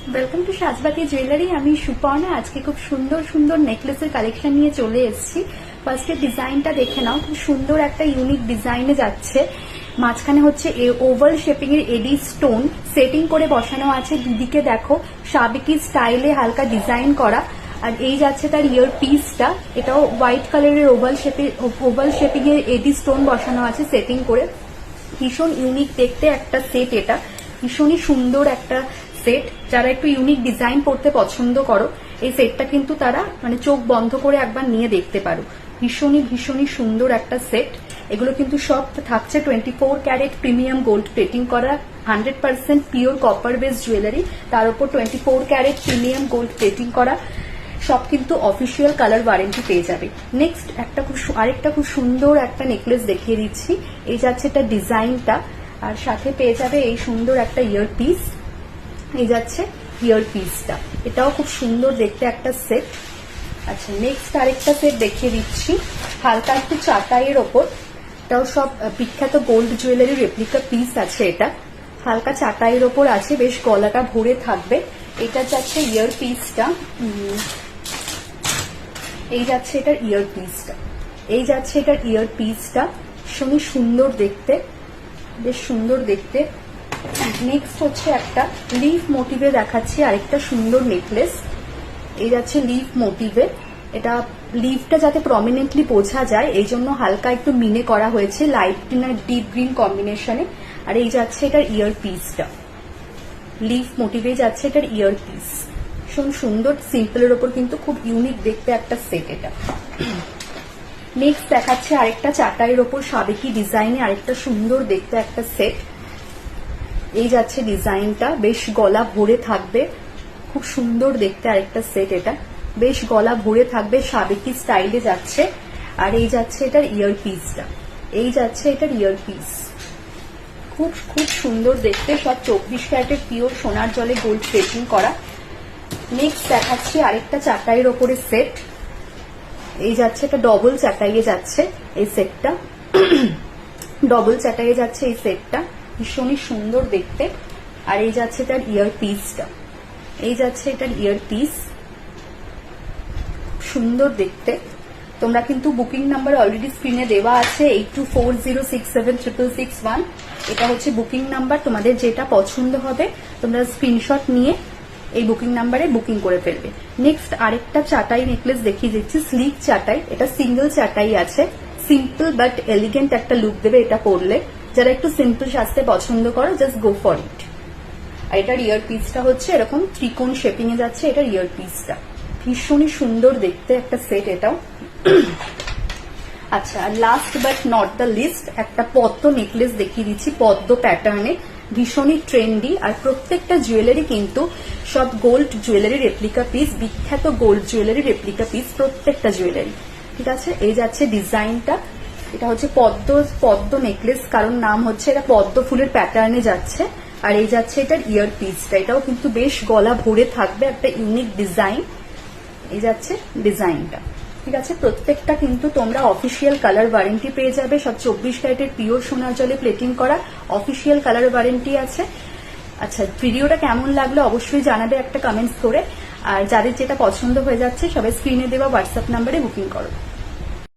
Welcome to সাজবাতি jewellery. আমি সুপর্ণা। আজকে খুব সুন্দর সুন্দর নেকলেসের কালেকশন নিয়ে চলে এসেছি। ফার্স্টে ডিজাইনটা দেখে নাও, খুব সুন্দর একটা ইউনিক ডিজাইনে যাচ্ছে। মাঝখানে হচ্ছে ওভাল শেপিং এর এডি স্টোন সেটিং করে বসানো আছে। দুদিকে দেখো সাবেকি স্টাইলে হালকা ডিজাইন করা। আর এই যাচ্ছে তার ইয়ার পিসটা, এটাও হোয়াইট কালারের ওভাল শেপিং এর এডি স্টোন বসানো আছে সেটিং করে। ভীষণ ইউনিক দেখতে একটা সেট, এটা ভীষণই সুন্দর একটা সেট। যারা একটু ইউনিক ডিজাইন পড়তে পছন্দ করো, এই সেটটা কিন্তু তারা মানে চোখ বন্ধ করে একবার নিয়ে দেখতে পারো। ভীষণই ভীষণই সুন্দর একটা সেট। এগুলো কিন্তু সব থাকছে 24 ক্যারেট প্রিমিয়াম গোল্ড প্লেটিং করা, 100% পিওর কপার বেস জুয়েলারি, তার উপর 24 ক্যারেট প্রিমিয়াম গোল্ড প্লেটিং করা। সব কিন্তু অফিসিয়াল কালার ওয়ারেন্টি পেয়ে যাবে। নেক্সট আরেকটা খুব সুন্দর একটা নেকলেস দেখিয়ে দিচ্ছি। এই যাচ্ছে এটা ডিজাইনটা, আর সাথে পেয়ে যাবে এই সুন্দর একটা ইয়ার পিস। এই যাচ্ছে ইয়ার পিসটা, এটাও খুব সুন্দর দেখতে একটা সেট। আচ্ছা, নেক্সট আরেকটা সেট দেখিয়ে দিচ্ছি, হালকা একটু চাটাইয়ের ওপর। এটাও সব বিখ্যাত গোল্ড জুয়েলারি রেপ্লিকা পিস আছে। এটা হালকা চাটাইয়ের ওপর আছে, বেশ গলাটা ভরে থাকবে। এটা যাচ্ছে ইয়ার পিসটা, এই যাচ্ছে এটার ইয়ার পিসটা, এই যাচ্ছে এটার ইয়ার পিসটা। ভীষণই সুন্দর দেখতে, বেশ সুন্দর দেখতে। নেক্সট হচ্ছে একটা লিফ মোটিভে দেখাচ্ছি আরেকটা সুন্দর নেকলেস। এই যাচ্ছে লিফ মোটিভে। এটা লিফটা যাতে প্রমিনেন্টলি বোঝা যায় এই জন্য হালকা একটু মিনে করা হয়েছে, লাইট গ্রিন আর ডিপ গ্রিন কম্বিনেশনে। আর এই যাচ্ছে এটার ইয়ার পিসটা, লিফ মোটিভে যাচ্ছে এটার ইয়ার পিস। ভীষণ সুন্দর, সিম্পলের ওপর কিন্তু খুব ইউনিক দেখতে একটা সেট এটা। নেক্সট দেখাচ্ছে আরেকটা চাটাইয়ের ওপর সাবেকি ডিজাইনে আরেকটা সুন্দর দেখতে একটা সেট। এই যাচ্ছে ডিজাইনটা, বেশ গলা ভরে থাকবে, খুব সুন্দর দেখতে আরেকটা সেট। এটা বেশ গলা ভরে থাকবে, সাবেকি স্টাইলে যাচ্ছে। আর এই যাচ্ছে এটার ইয়ার পিসটা, এই যাচ্ছে এটার ইয়ার পিস। খুব খুব সুন্দর দেখতে, সব 24 ক্যারেটের পিওর সোনার জলে গোল্ড প্লেটিং করা। নেক্সট দেখাচ্ছি আরেকটা চাটাইয়ের ওপরে সেট। এই যাচ্ছে এটা ডবল চাটাইয়ে যাচ্ছে এই সেটটা, ডবল চাটাইয়ে যাচ্ছে এই সেটটা, ভীষণই সুন্দর দেখতে। আর এই যাচ্ছে এটার ইয়ার পিসটা, এই যাচ্ছে এটার ইয়ার পিস, সুন্দর দেখতে। তোমরা কিন্তু বুকিং নাম্বার অলরেডি স্ক্রিনে দেওয়া আছে 8240676661। এটা হচ্ছে বুকিং নাম্বার। তোমাদের যেটা পছন্দ হবে তোমরা স্ক্রিনশট নিয়ে এই বুকিং নাম্বারে বুকিং করে ফেলবে। নেক্সট আরেকটা চাটাই নেকলেস দেখিয়ে দিচ্ছি, স্লিক চাটাই। এটা সিঙ্গেল চাটাই আছে, সিম্পল বাট এলিগেন্ট একটা লুক দেবে এটা পরলে। যারা একটু সিম্পল সাজতে পছন্দ করো, জাস্ট গো ফর ইট। আর এটার ইয়ার পিসটা হচ্ছে এরকম ত্রিকোণ শেপিং এ যাচ্ছে এটার ইয়ার পিসটা। ভীষণই সুন্দর দেখতে একটা সেট এটাও। আচ্ছা, আর last but not the least একটা পদ্ম নেকলেস দেখিয়ে দিচ্ছি, পদ্ম প্যাটার্নে, ভীষণই ট্রেন্ডি। আর প্রত্যেকটা জুয়েলারি কিন্তু সব গোল্ড জুয়েলারি রেপ্লিকা পিস, বিখ্যাত গোল্ড জুয়েলারি রেপ্লিকা পিস প্রত্যেকটা জুয়েলারি। ঠিক আছে, এই যাচ্ছে ডিজাইনটা। এটা হচ্ছে পদ্ম নেকলেস, কারণ নাম হচ্ছে এটা পদ্ম ফুলের প্যাটার্নে যাচ্ছে। আর এই যাচ্ছে এটার ইয়ার পিসটা, এটাও কিন্তু বেশ গলা ভরে থাকবে, একটা ইউনিক ডিজাইন। এই যাচ্ছে ডিজাইনটা। ঠিক আছে, প্রত্যেকটা কিন্তু তোমরা অফিসিয়াল কালার ওয়ারেন্টি পেয়ে যাবে। সব 24 ক্যারেটের পিওর সোনার জলে প্লেটিং করা, অফিসিয়াল কালার ওয়ারেন্টি আছে। আচ্ছা, ভিডিওটা কেমন লাগলো অবশ্যই জানাবে একটা কমেন্টস করে। আর যাদের যেটা পছন্দ হয়ে যাচ্ছে সবাই স্ক্রিনে দেওয়া হোয়াটসঅ্যাপ নাম্বারে বুকিং করো।